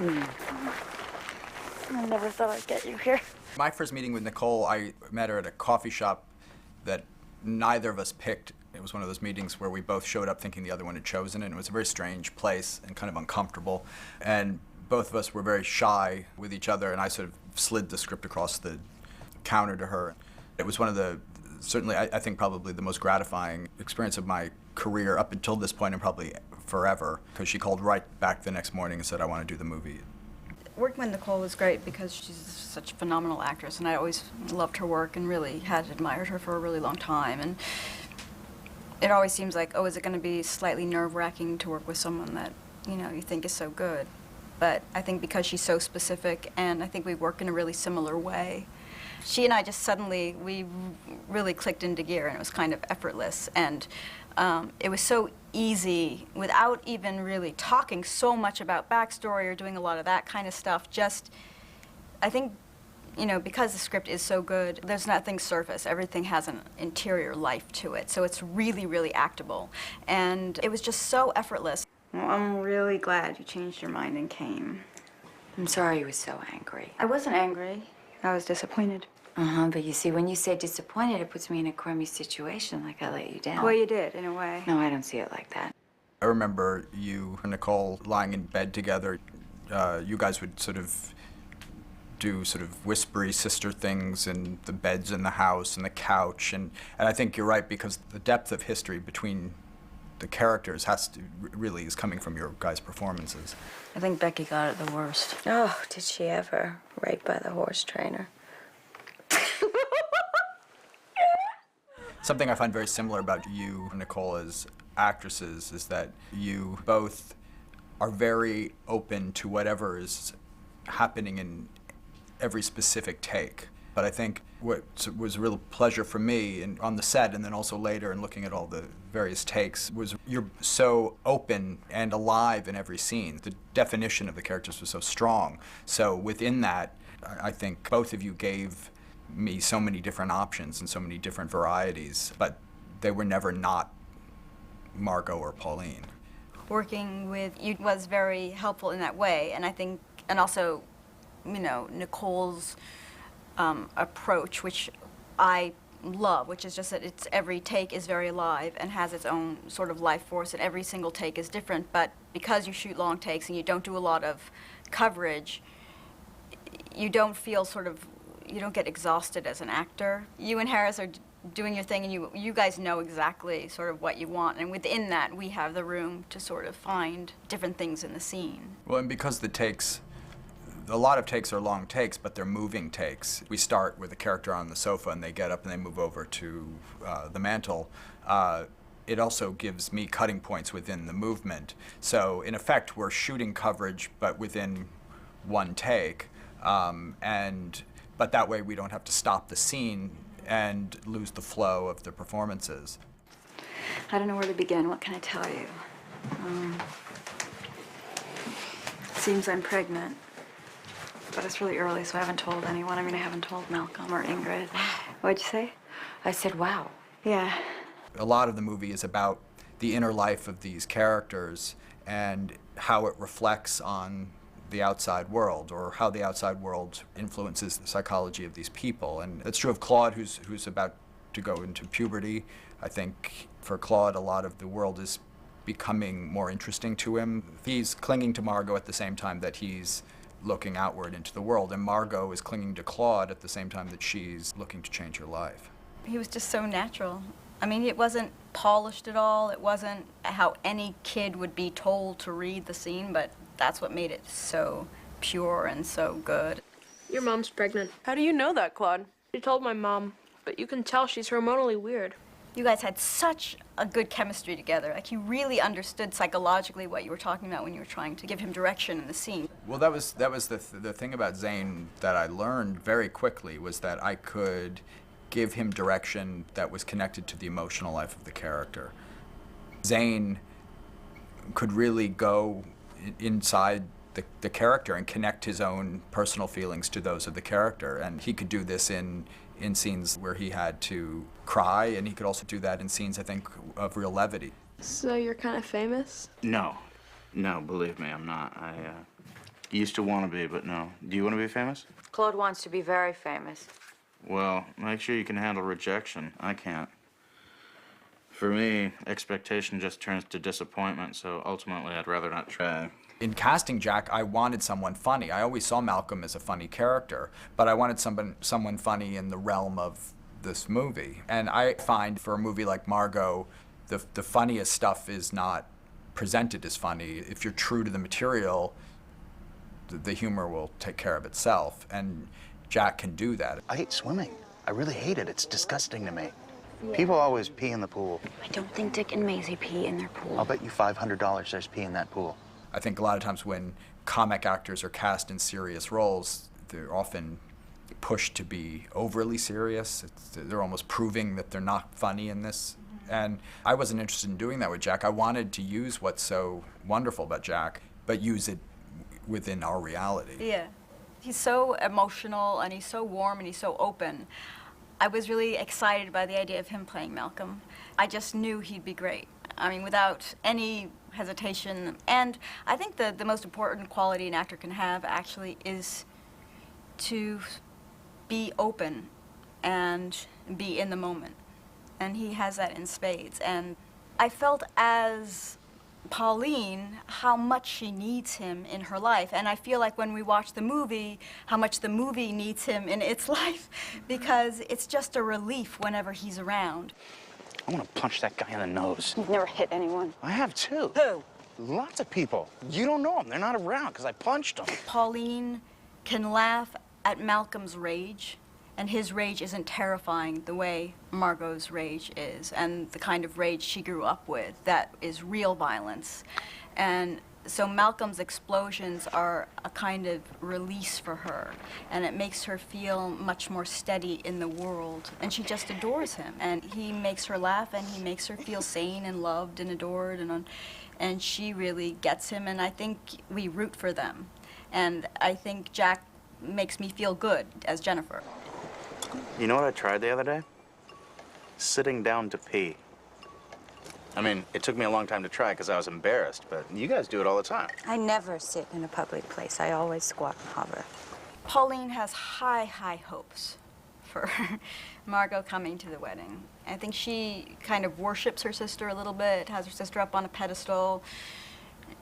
I never thought I'd get you here. My first meeting with Nicole, I met her at a coffee shop that neither of us picked. It was one of those meetings where we both showed up thinking the other one had chosen it, and it was a very strange place and kind of uncomfortable. And both of us were very shy with each other, and I sort of slid the script across the counter to her. It was one of the, certainly, I think probably the most gratifying experience of my career up until this point and probably forever, because she called right back the next morning and said, I want to do the movie. Working with Nicole was great because she's such a phenomenal actress, and I always loved her work and really had admired her for a really long time. And it always seems like, oh, is it going to be slightly nerve-wracking to work with someone that, you know, you think is so good? But I think because she's so specific, and I think we work in a really similar way, she and I just suddenly, we really clicked into gear, and it was kind of effortless. And it was so easy, without even really talking so much about backstory or doing a lot of that kind of stuff. Just, I think, you know, because the script is so good, there's nothing surface. Everything has an interior life to it, so it's really, really actable. And it was just so effortless. Well, I'm really glad you changed your mind and came. I'm sorry you were so angry. I wasn't angry. I was disappointed. But you see, when you say disappointed, it puts me in a crummy situation, like I let you down. Well, you did, in a way. No, I don't see it like that. I remember you and Nicole lying in bed together. You guys would sort of do sort of whispery sister things in the beds in the house and the couch. And I think you're right, because the depth of history between the characters really is coming from your guys' performances. I think Becky got it the worst. Oh, did she ever? Right by the horse trainer. Something I find very similar about you and Nicole as actresses is that you both are very open to whatever is happening in every specific take. But I think what was a real pleasure for me and on the set, and then also later in looking at all the various takes, was you're so open and alive in every scene. The definition of the characters was so strong. So within that, I think both of you gave me so many different options and so many different varieties, but they were never not Margot or Pauline. Working with you was very helpful in that way, and I think, and also, you know, Nicole's approach, which I love, which is just that it's every take is very alive and has its own sort of life force, and every single take is different, but because you shoot long takes and you don't do a lot of coverage, you don't feel sort of, you don't get exhausted as an actor. You and Harris are doing your thing, and you guys know exactly sort of what you want, and within that we have the room to sort of find different things in the scene. Well, and because the takes, a lot of takes are long takes, but they're moving takes. We start with a character on the sofa and they get up and they move over to the mantle. It also gives me cutting points within the movement. So in effect, we're shooting coverage, but within one take. But that way we don't have to stop the scene and lose the flow of the performances. I don't know where to begin. What can I tell you? Seems I'm pregnant, but it's really early, so I haven't told anyone. I mean, I haven't told Malcolm or Ingrid. What'd you say? I said, wow. Yeah. A lot of the movie is about the inner life of these characters and how it reflects on the outside world, or how the outside world influences the psychology of these people. And it's true of Claude, who's about to go into puberty. I think for Claude, a lot of the world is becoming more interesting to him. He's clinging to Margot at the same time that he's looking outward into the world, and Margot is clinging to Claude at the same time that she's looking to change her life. He was just so natural. I mean, it wasn't polished at all. It wasn't how any kid would be told to read the scene, but that's what made it so pure and so good. Your mom's pregnant. How do you know that, Claude? She told my mom, but you can tell she's hormonally weird. You guys had such a good chemistry together. Like, you really understood psychologically what you were talking about when you were trying to give him direction in the scene. Well, that was the thing about Zane that I learned very quickly, was that I could give him direction that was connected to the emotional life of the character. Zane could really go inside the character and connect his own personal feelings to those of the character, and he could do this in scenes where he had to cry, and he could also do that in scenes, I think, of real levity. So you're kind of famous? No, believe me, I'm not. You used to want to be, but no. Do you want to be famous? Claude wants to be very famous. Well, make sure you can handle rejection. I can't. For me, expectation just turns to disappointment, so ultimately I'd rather not try. In casting Jack, I wanted someone funny. I always saw Malcolm as a funny character, but I wanted someone funny in the realm of this movie. And I find for a movie like Margot, the funniest stuff is not presented as funny. If you're true to the material, the humor will take care of itself, and Jack can do that. I hate swimming. I really hate it. It's disgusting to me. People always pee in the pool. I don't think Dick and Maisie pee in their pool. I'll bet you $500 there's pee in that pool. I think a lot of times when comic actors are cast in serious roles, they're often pushed to be overly serious. They're almost proving that they're not funny in this. And I wasn't interested in doing that with Jack. I wanted to use what's so wonderful about Jack, but use it within our reality. Yeah. He's so emotional, and he's so warm, and he's so open. I was really excited by the idea of him playing Malcolm. I just knew he'd be great. I mean, without any hesitation. And I think the most important quality an actor can have, actually, is to be open and be in the moment. And he has that in spades. And I felt as Pauline how much she needs him in her life. And I feel like when we watch the movie, how much the movie needs him in its life, because it's just a relief whenever he's around. I want to punch that guy in the nose. You've never hit anyone. I have too. Who? Lots of people. You don't know them. They're not around because I punched them. Pauline can laugh at Malcolm's rage, and his rage isn't terrifying the way Margot's rage is, and the kind of rage she grew up with that is real violence. And so Malcolm's explosions are a kind of release for her, and it makes her feel much more steady in the world, and she just adores him. And he makes her laugh, and he makes her feel sane and loved and adored, and she really gets him, and I think we root for them. And I think Jack makes me feel good as Jennifer. You know what I tried the other day? Sitting down to pee. I mean, it took me a long time to try because I was embarrassed, but you guys do it all the time. I never sit in a public place. I always squat and hover. Pauline has high, high hopes for Margot coming to the wedding. I think she kind of worships her sister a little bit, has her sister up on a pedestal.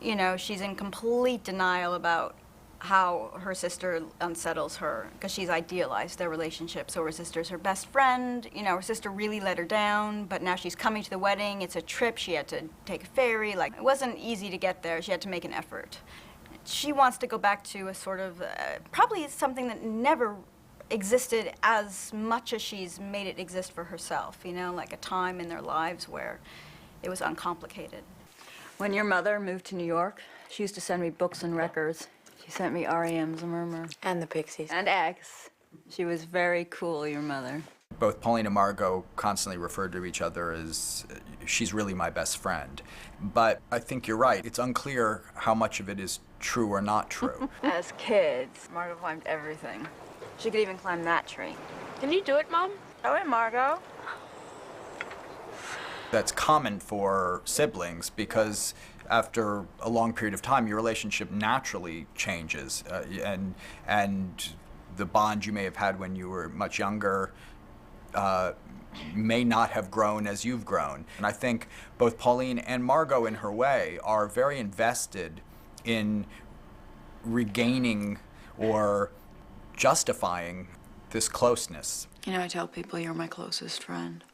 You know, she's in complete denial about how her sister unsettles her, because she's idealized their relationship. So her sister's her best friend. You know, her sister really let her down, but now she's coming to the wedding. It's a trip. She had to take a ferry. Like, it wasn't easy to get there. She had to make an effort. She wants to go back to a sort of, probably something that never existed as much as she's made it exist for herself, you know, like a time in their lives where it was uncomplicated. When your mother moved to New York, she used to send me books and records. She sent me R.E.M.'s Murmur. And the Pixies. And X. She was very cool, your mother. Both Pauline and Margot constantly refer to each other as, she's really my best friend. But I think you're right. It's unclear how much of it is true or not true. As kids, Margot climbed everything. She could even climb that tree. Can you do it, Mom? Oh, and Margot? That's common for siblings because after a long period of time, your relationship naturally changes, and the bond you may have had when you were much younger may not have grown as you've grown. And I think both Pauline and Margot, in her way, are very invested in regaining or justifying this closeness. You know, I tell people you're my closest friend.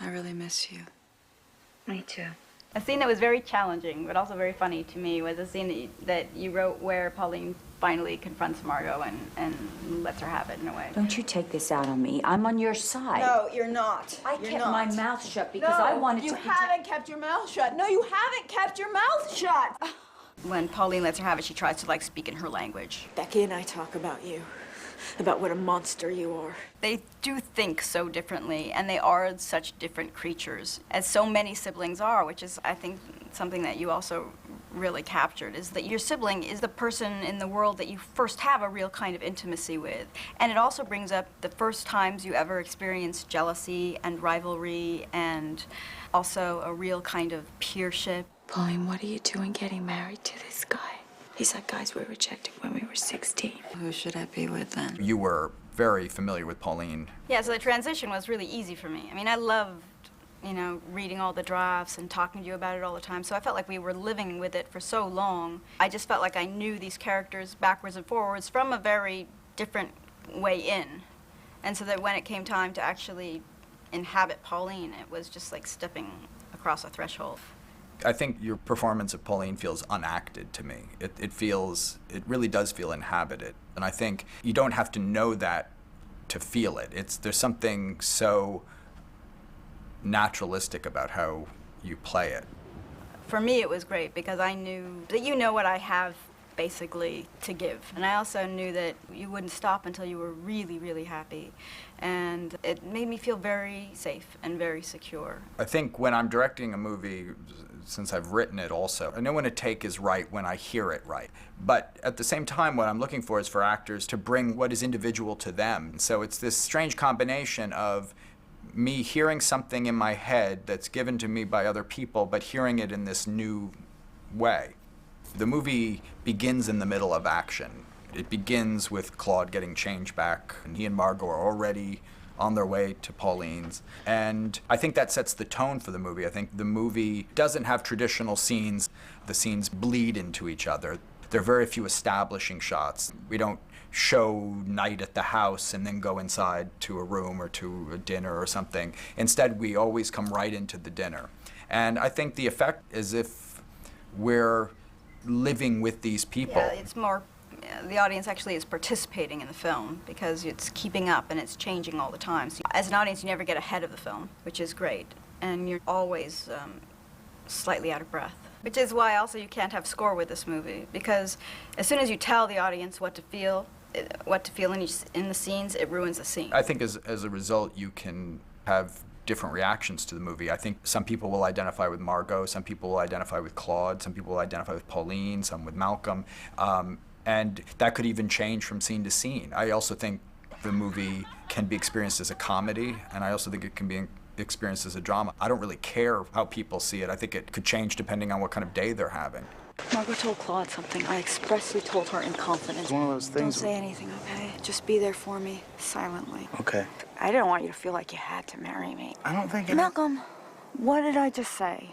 I really miss you. Me too. A scene that was very challenging, but also very funny to me, was a scene that you wrote where Pauline finally confronts Margot and lets her have it in a way. Don't you take this out on me. I'm on your side. No, you're not. I You're kept not. my mouth shut because I wanted to you protect... haven't kept your mouth shut. No, you haven't kept your mouth shut. When Pauline lets her have it, she tries to, like, speak in her language. Becky and I talk about you, about what a monster you are. They do think so differently, and they are such different creatures, as so many siblings are, which is, I think, something that you also really captured, is that your sibling is the person in the world that you first have a real kind of intimacy with. And it also brings up the first times you ever experienced jealousy and rivalry, and also a real kind of peership. Pauline, what are you doing getting married to this guy? He's like guys we rejected when we were 16. Who should I be with then? You were very familiar with Pauline. Yeah, so the transition was really easy for me. I mean, I loved, reading all the drafts and talking to you about it all the time, so I felt like we were living with it for so long. I just felt like I knew these characters backwards and forwards from a very different way in. And so that when it came time to actually inhabit Pauline, it was just like stepping across a threshold. I think your performance of Pauline feels unacted to me. It really does feel inhabited. And I think you don't have to know that to feel it. There's something so naturalistic about how you play it. For me, it was great because I knew that you know what I have basically to give. And I also knew that you wouldn't stop until you were really, really happy. And it made me feel very safe and very secure. I think when I'm directing a movie, since I've written it also, I know when a take is right when I hear it right. But at the same time, what I'm looking for is for actors to bring what is individual to them. So it's this strange combination of me hearing something in my head that's given to me by other people, but hearing it in this new way. The movie begins in the middle of action. It begins with Claude getting change back, and he and Margot are already on their way to Pauline's. And I think that sets the tone for the movie. I think the movie doesn't have traditional scenes. The scenes bleed into each other. There are very few establishing shots. We don't show night at the house and then go inside to a room or to a dinner or something. Instead, we always come right into the dinner. And I think the effect is if we're living with these people. Yeah, it's more, the audience actually is participating in the film because it's keeping up and it's changing all the time. So as an audience, you never get ahead of the film, which is great. And you're always slightly out of breath. Which is why also you can't have score with this movie, because as soon as you tell the audience what to feel in the scenes, it ruins the scene. I think as a result, you can have different reactions to the movie. I think some people will identify with Margot, some people will identify with Claude, some people will identify with Pauline, some with Malcolm, and that could even change from scene to scene. I also think the movie can be experienced as a comedy, and I also think it can be experienced as a drama. I don't really care how people see it. I think it could change depending on what kind of day they're having. Margot told Claude something. I expressly told her in confidence. It's one of those things. Don't say anything, okay? Just be there for me, silently. Okay. I didn't want you to feel like you had to marry me. I don't think Malcolm, what did I just say?